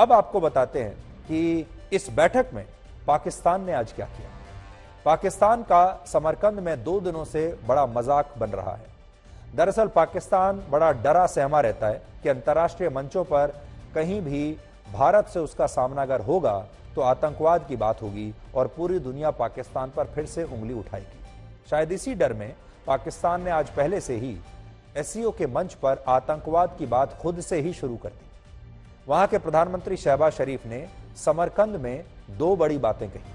अब आपको बताते हैं कि इस बैठक में पाकिस्तान ने आज क्या किया। पाकिस्तान का समरकंद में 2 दिनों से बड़ा मजाक बन रहा है। दरअसल पाकिस्तान बड़ा डरा सहमा रहता है कि अंतर्राष्ट्रीय मंचों पर कहीं भी भारत से उसका सामना अगर होगा तो आतंकवाद की बात होगी और पूरी दुनिया पाकिस्तान पर फिर से उंगली उठाएगी। शायद इसी डर में पाकिस्तान ने आज पहले से ही एससीओ के मंच पर आतंकवाद की बात खुद से ही शुरू कर दी। वहां के प्रधानमंत्री शहबाज शरीफ ने समरकंद में 2 बड़ी बातें कही।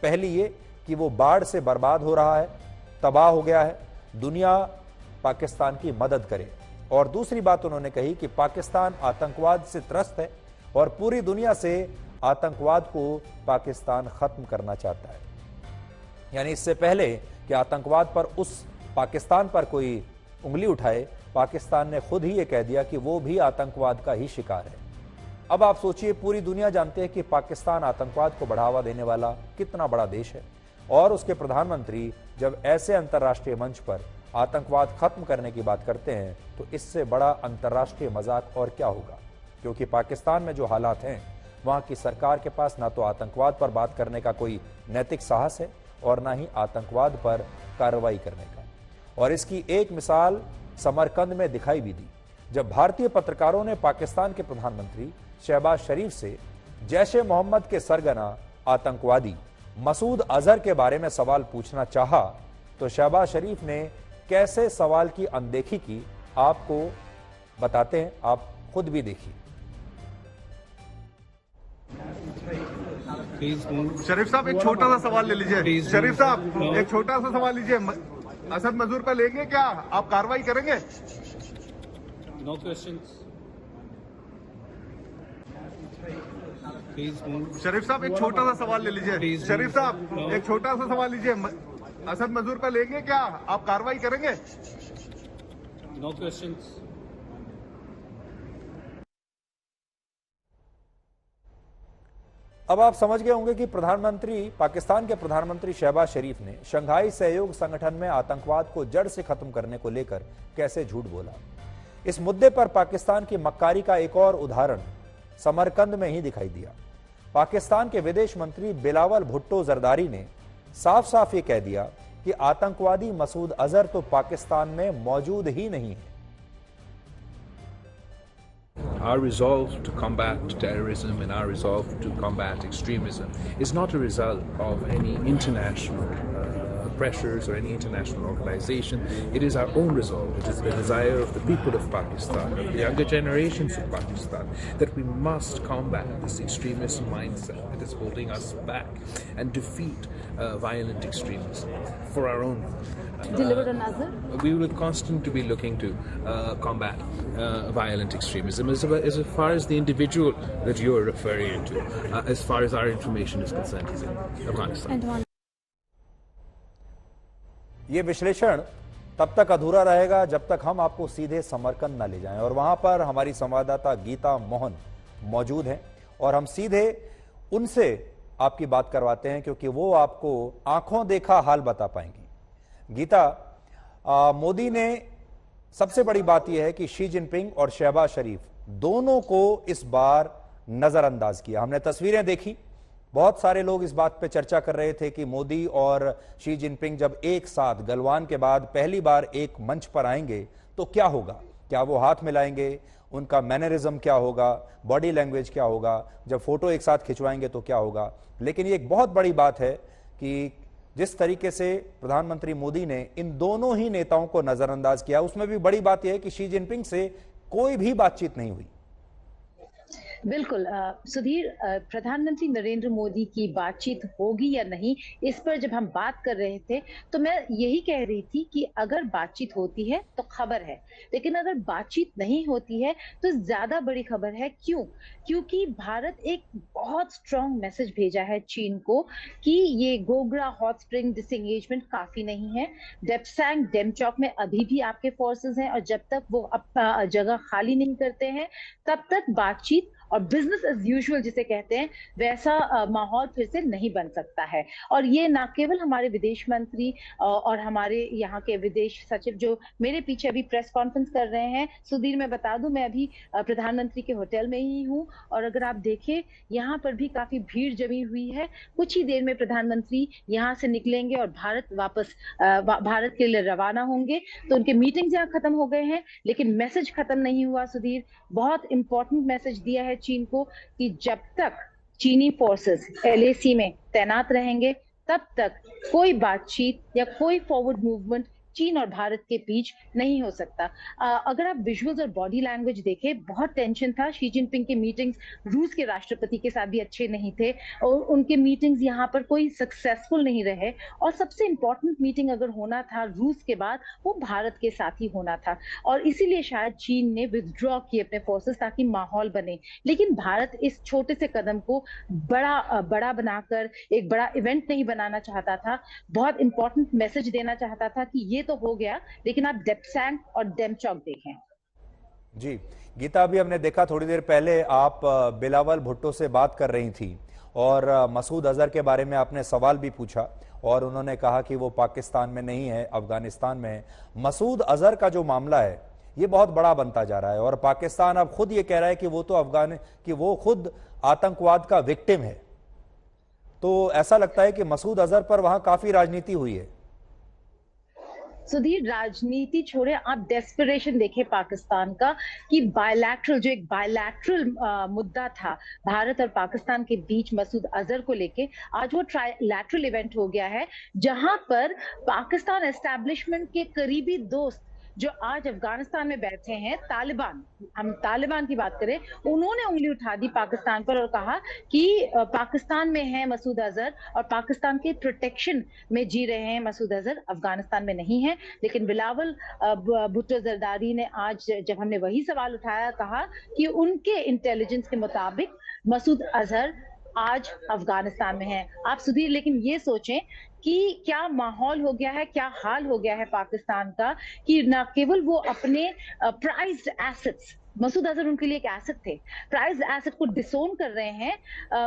पहली ये कि वो बाढ़ से बर्बाद हो रहा है, तबाह हो गया है, दुनिया पाकिस्तान की मदद करे। और दूसरी बात उन्होंने कही कि पाकिस्तान आतंकवाद से त्रस्त है और पूरी दुनिया से आतंकवाद को पाकिस्तान खत्म करना चाहता है। यानी इससे पहले कि आतंकवाद पर उस पाकिस्तान पर कोई उंगली उठाए, पाकिस्तान ने खुद ही ये कह दिया कि वो भी आतंकवाद का ही शिकार है। अब आप सोचिए, पूरी दुनिया जानते हैं कि पाकिस्तान आतंकवाद को बढ़ावा देने वाला कितना बड़ा देश है और उसके प्रधानमंत्री जब ऐसे अंतर्राष्ट्रीय मंच पर आतंकवाद खत्म करने की बात करते हैं तो इससे बड़ा अंतर्राष्ट्रीय मजाक और क्या होगा। क्योंकि पाकिस्तान में जो हालात हैं, वहां की सरकार के पास ना तो आतंकवाद पर बात करने का कोई नैतिक साहस है और ना ही आतंकवाद पर कार्रवाई करने का। और इसकी एक मिसाल समरकंद में दिखाई भी दी, जब भारतीय पत्रकारों ने पाकिस्तान के प्रधानमंत्री शहबाज शरीफ से जैश ए मोहम्मद के सरगना आतंकवादी मसूद अजहर के बारे में सवाल पूछना चाहा तो शहबाज शरीफ ने कैसे सवाल की अनदेखी की, आपको बताते हैं, आप खुद भी देखिए। शरीफ साहब एक छोटा सा सवाल ले लीजिए। शरीफ साहब एक छोटा सा सवाल लीजिए। असद मजदूर पर लेंगे क्या? आप कार्रवाई करेंगे? No questions. शरीफ साहब एक छोटा सा सवाल ले लीजिए। शरीफ साहब एक छोटा सा सवाल लीजिए। असद मजदूर पर लेंगे क्या? आप कार्रवाई करेंगे? No questions. अब आप समझ गए होंगे कि पाकिस्तान के प्रधानमंत्री शहबाज शरीफ ने शंघाई सहयोग संगठन में आतंकवाद को जड़ से खत्म करने को लेकर कैसे झूठ बोला। इस मुद्दे पर पाकिस्तान की मक्कारी का एक और उदाहरण समरकंद में ही दिखाई दिया। पाकिस्तान के विदेश मंत्री बिलावल भुट्टो जरदारी ने साफ साफ ये कह दिया कि आतंकवादी मसूद अजहर तो पाकिस्तान में मौजूद ही नहीं है। Our resolve to combat terrorism and our resolve to combat extremism is not a result of any international pressures or any international organization. It is our own resolve. It is the desire of the people of Pakistan, of the younger generations of Pakistan, that we must combat this extremist mindset that is holding us back and defeat violent extremism for our own. Delivered on Azhar? We will constantly be looking to combat violent extremism as far as the individual that you are referring to, as far as our information is concerned, is in Afghanistan. ये विश्लेषण तब तक अधूरा रहेगा जब तक हम आपको सीधे समरकंद न ले जाएं और वहां पर हमारी संवाददाता गीता मोहन मौजूद हैं और हम सीधे उनसे आपकी बात करवाते हैं क्योंकि वो आपको आंखों देखा हाल बता पाएंगी। गीता, मोदी ने सबसे बड़ी बात यह है कि शी जिनपिंग और शहबाज शरीफ दोनों को इस बार नजरअंदाज किया। हमने तस्वीरें देखी, बहुत सारे लोग इस बात पे चर्चा कर रहे थे कि मोदी और शी जिनपिंग जब एक साथ गलवान के बाद पहली बार एक मंच पर आएंगे तो क्या होगा, क्या वो हाथ मिलाएंगे, उनका मैनरिज्म क्या होगा, बॉडी लैंग्वेज क्या होगा, जब फोटो एक साथ खिंचवाएंगे तो क्या होगा। लेकिन ये एक बहुत बड़ी बात है कि जिस तरीके से प्रधानमंत्री मोदी ने इन दोनों ही नेताओं को नजरअंदाज किया, उसमें भी बड़ी बात यह है कि शी जिनपिंग से कोई भी बातचीत नहीं हुई। बिल्कुल सुधीर, प्रधानमंत्री नरेंद्र मोदी की बातचीत होगी या नहीं, इस पर जब हम बात कर रहे थे तो मैं यही कह रही थी कि अगर बातचीत होती है तो खबर है, लेकिन अगर बातचीत नहीं होती है तो ज्यादा बड़ी खबर है। क्योंकि भारत एक बहुत स्ट्रॉन्ग मैसेज भेजा है चीन को कि ये गोगरा हॉट स्प्रिंग डिसएंगेजमेंट काफी नहीं है। डेप्सैंग डेमचौक में अभी भी आपके फोर्सेस हैं और जब तक वो अपना जगह खाली नहीं करते हैं तब तक बातचीत और बिजनेस एज यूजुअल जिसे कहते हैं वैसा माहौल फिर से नहीं बन सकता है। और ये ना केवल हमारे विदेश मंत्री और हमारे यहाँ के विदेश सचिव जो मेरे पीछे अभी प्रेस कॉन्फ्रेंस कर रहे हैं, सुधीर मैं बता दूं मैं अभी प्रधानमंत्री के होटल में ही हूँ, और अगर आप देखें यहाँ पर भी काफी भीड़ जमी हुई है। कुछ ही देर में प्रधानमंत्री यहाँ से निकलेंगे और भारत के लिए रवाना होंगे। तो उनके मीटिंग्स यहाँ खत्म हो गए हैं, लेकिन मैसेज खत्म नहीं हुआ सुधीर। बहुत इंपॉर्टेंट मैसेज दिया है चीन को कि जब तक चीनी फोर्सेस LAC में तैनात रहेंगे तब तक कोई बातचीत या कोई फॉरवर्ड मूवमेंट चीन और भारत के बीच नहीं हो सकता। अगर आप विजुअल्स और बॉडी लैंग्वेज देखें, बहुत टेंशन था। शी जिनपिंग के मीटिंग्स रूस के राष्ट्रपति के साथ भी अच्छे नहीं थे और उनके मीटिंग्स यहाँ पर कोई सक्सेसफुल नहीं रहे। और सबसे इंपॉर्टेंट मीटिंग अगर होना था रूस के बाद, वो भारत के साथ ही होना था, और इसीलिए शायद चीन ने विथड्रॉ किए अपने फोर्सेस ताकि माहौल बने। लेकिन भारत इस छोटे से कदम को बड़ा बनाकर एक बड़ा इवेंट नहीं बनाना चाहता था। बहुत इंपॉर्टेंट मैसेज देना चाहता था कि ये तो हो गया, लेकिन आप डेप्सैंग और डेमचौक देखें। जी गीता, अभी हमने देखा थोड़ी देर पहले आप बिलावल भुट्टो से बात कर रही थी और मसूद अजहर के बारे में आपने सवाल भी पूछा और उन्होंने कहा कि वो पाकिस्तान में नहीं है, अफगानिस्तान में है। मसूद अजहर का जो मामला है ये बहुत बड़ा बनता जा रहा है और पाकिस्तान अब खुद ये कह रहा है कि वो खुद आतंकवाद का विक्टिम है। तो ऐसा लगता है कि मसूद अजहर पर वहां काफी राजनीति हुई है। सुधीर, राजनीति छोड़े, आप डेस्परेशन देखे पाकिस्तान का कि एक बायलैटरल मुद्दा था भारत और पाकिस्तान के बीच मसूद अजहर को लेके, आज वो ट्राइलैटरल इवेंट हो गया है जहां पर पाकिस्तान एस्टैब्लिशमेंट के करीबी दोस्त जो आज अफगानिस्तान में बैठे हैं, हम तालिबान की बात करें, उन्होंने उंगली उठा दी पाकिस्तान पर और कहा कि पाकिस्तान में है मसूद अजहर और पाकिस्तान के प्रोटेक्शन में जी रहे हैं मसूद अजहर, अफगानिस्तान में नहीं है। लेकिन बिलावल भुट्टो जरदारी ने आज जब हमने वही सवाल उठाया, कहा कि उनके इंटेलिजेंस के मुताबिक मसूद अजहर आज अफगानिस्तान में है। आप सुधीर लेकिन ये सोचें कि क्या माहौल हो गया है, क्या हाल हो गया है पाकिस्तान का कि न केवल वो अपने प्राइज्ड एसेट्स, मसूद अजहर उनके लिए एक एसेट थे, प्राइज्ड एसेट को डिसोन कर रहे हैं,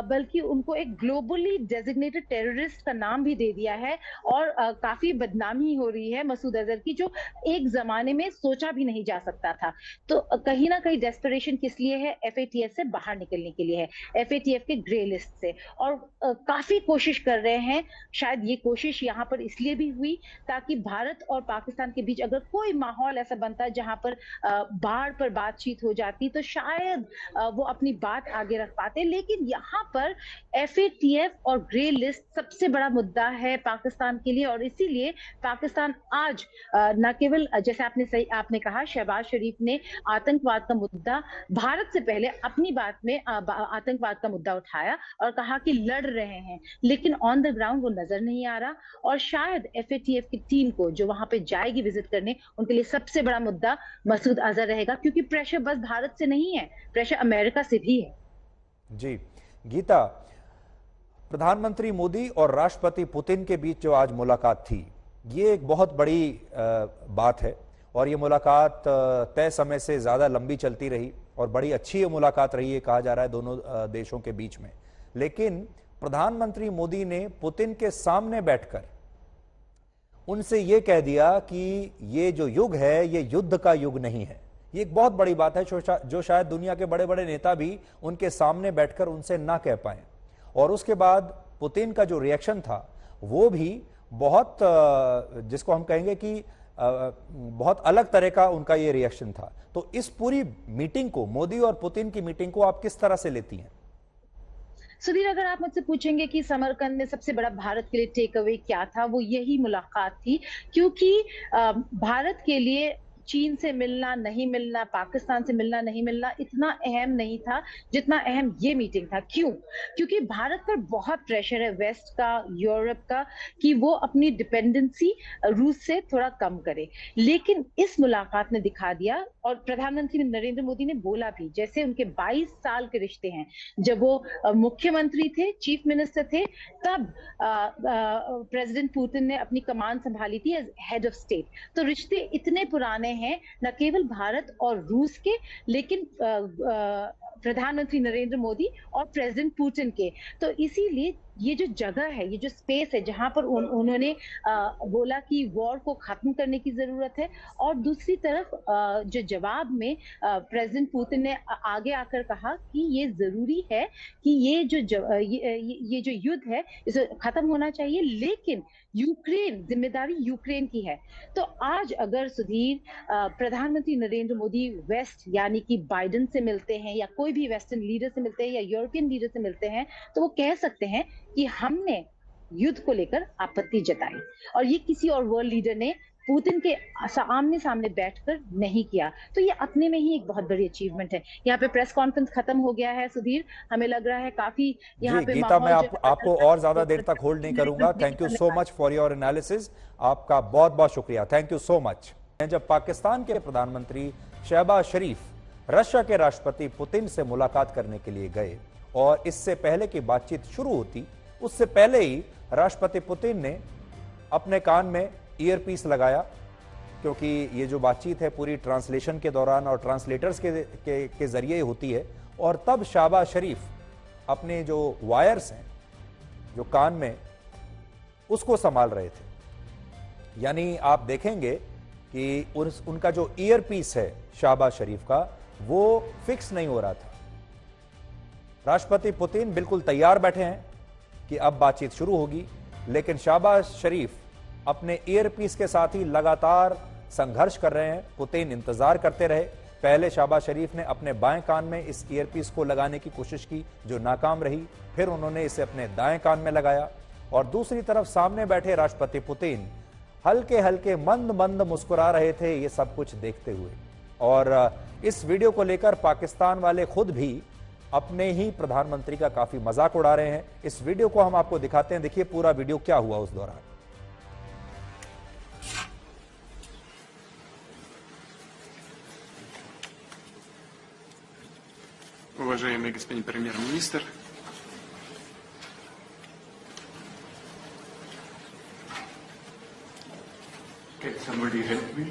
बल्कि उनको एक ग्लोबली डेजिग्नेटेड टेररिस्ट का नाम भी दे दिया है और काफी बदनामी हो रही है मसूद अजहर की, जो एक जमाने में सोचा भी नहीं जा सकता था। तो कहीं ना कहीं डेस्परेशन किस लिए है? FATF से बाहर निकलने के लिए है, FATF के ग्रे लिस्ट से, और काफी कोशिश कर रहे हैं। शायद ये कोशिश यहाँ पर इसलिए भी हुई ताकि भारत और पाकिस्तान के बीच अगर कोई माहौल ऐसा बनता है जहां पर बाढ़ पर बातचीत हो जाती तो शायद वो अपनी बात आगे रख पाते। लेकिन यहाँ पर FATF और ग्रे लिस्ट सबसे बड़ा मुद्दा है पाकिस्तान के लिए, और इसीलिए पाकिस्तान आज न केवल जैसे आपने कहा, शहबाज शरीफ ने आतंकवाद का मुद्दा भारत से पहले अपनी बात में आतंकवाद का मुद्दा उठाया और कहा कि लड़ रहे हैं, लेकिन ऑन द ग्राउंड वो नजर नहीं आ रहा। और शायद FATF की टीम को जो वहां पे जाएगी विजिट करने, उनके लिए सबसे बड़ा मुद्दा मसूद अजहर रहेगा, क्योंकि प्रेशर बस भारत से नहीं है, प्रेशर अमेरिका से भी है। जी गीता, प्रधानमंत्री मोदी और राष्ट्रपति पुतिन के बीच जो आज मुलाकात थी, ये एक बहुत बड़ी बात है और ये मुलाकात तय समय से ज्यादा लंबी चलती रही और बड़ी अच्छी ये मुलाकात रही है, कहा जा रहा है दोनों देशों के बीच में। लेकिन प्रधानमंत्री मोदी ने पुतिन के सामने बैठकर उनसे ये कह दिया कि ये जो युग है ये युद्ध का युग नहीं है। ये एक बहुत बड़ी बात है जो शायद दुनिया के बड़े बड़े नेता भी उनके सामने बैठकर उनसे ना कह पाए। और उसके बाद पुतिन का जो रिएक्शन था वो भी बहुत, जिसको हम कहेंगे कि बहुत अलग तरह का उनका ये रिएक्शन था। तो इस पूरी मीटिंग को, मोदी और पुतिन की मीटिंग को आप किस तरह से लेती हैं? सुधीर, अगर आप मुझसे पूछेंगे कि समरकंद में सबसे बड़ा भारत के लिए टेक अवे क्या था, वो यही मुलाकात थी, क्योंकि भारत के लिए चीन से मिलना नहीं मिलना, पाकिस्तान से मिलना नहीं मिलना इतना अहम नहीं था जितना अहम ये मीटिंग था। क्यों? क्योंकि भारत पर बहुत प्रेशर है वेस्ट का, यूरोप का, कि वो अपनी डिपेंडेंसी रूस से थोड़ा कम करे। लेकिन इस मुलाकात ने दिखा दिया, और प्रधानमंत्री नरेंद्र मोदी ने बोला भी, जैसे उनके 22 साल के रिश्ते हैं, जब वो मुख्यमंत्री थे, चीफ मिनिस्टर थे, तब प्रेसिडेंट पुतिन ने अपनी कमान संभाली थी एज हेड ऑफ स्टेट। तो रिश्ते इतने पुराने हैं, न केवल भारत और रूस के, लेकिन प्रधानमंत्री नरेंद्र मोदी और प्रेसिडेंट पुतिन के। तो इसीलिए ये जो जगह है, ये जो स्पेस है जहां पर उन्होंने बोला कि वॉर को खत्म करने की जरूरत है, और दूसरी तरफ जो जवाब में प्रेसिडेंट पुतिन ने आगे आकर कहा कि ये जरूरी है कि ये जो युद्ध है इसे खत्म होना चाहिए, लेकिन जिम्मेदारी यूक्रेन की है। तो आज अगर सुधीर प्रधानमंत्री नरेंद्र मोदी वेस्ट यानी कि बाइडेन से मिलते हैं, या कोई भी वेस्टर्न लीडर से मिलते हैं, या यूरोपियन लीडर से मिलते हैं, तो वो कह सकते हैं कि हमने युद्ध को लेकर आपत्ति जताई, और ये किसी और वर्ल्ड लीडर ने पुतिन के आमने सामने बैठकर नहीं किया। तो ये अपने में ही एक बहुत बड़ी अचीवमेंट है। यहाँ पे प्रेस कॉन्फ्रेंस खत्म हो गया है सुधीर, हमें लग रहा है काफी यहाँ पे गीता, मैं आपको और ज्यादा देर तक होल्ड नहीं करूंगा। Thank you so much for your analysis. आपका बहुत बहुत शुक्रिया, थैंक यू सो मच। जब पाकिस्तान के प्रधानमंत्री शहबाज शरीफ रशिया के राष्ट्रपति पुतिन से मुलाकात करने के लिए गए, और इससे पहले की बातचीत शुरू होती, उससे पहले ही राष्ट्रपति पुतिन ने अपने कान में ईयरपीस लगाया, क्योंकि ये जो बातचीत है पूरी ट्रांसलेशन के दौरान और ट्रांसलेटर्स के जरिए होती है। और तब शहबाज शरीफ अपने जो वायर्स हैं जो कान में, उसको संभाल रहे थे। यानी आप देखेंगे कि उनका जो ईयरपीस है शहबाज शरीफ का, वो फिक्स नहीं हो रहा था। राष्ट्रपति पुतिन बिल्कुल तैयार बैठे हैं कि अब बातचीत शुरू होगी, लेकिन शहबाज शरीफ अपने ईयरपीस के साथ ही लगातार संघर्ष कर रहे हैं। पुतिन इंतजार करते रहे। पहले शहबाज शरीफ ने अपने बाएं कान में इस ईयरपीस को लगाने की कोशिश की, जो नाकाम रही। फिर उन्होंने इसे अपने दाएं कान में लगाया, और दूसरी तरफ सामने बैठे राष्ट्रपति पुतिन हल्के हल्के मंद मंद मुस्कुरा रहे थे, ये सब कुछ देखते हुए। और इस वीडियो को लेकर पाकिस्तान वाले खुद भी अपने ही प्रधानमंत्री का काफी मजाक उड़ा रहे हैं। इस वीडियो को हम आपको दिखाते हैं, देखिए पूरा वीडियो क्या हुआ उस दौरान। Уважаемый господин премьер-министр, can somebody help me?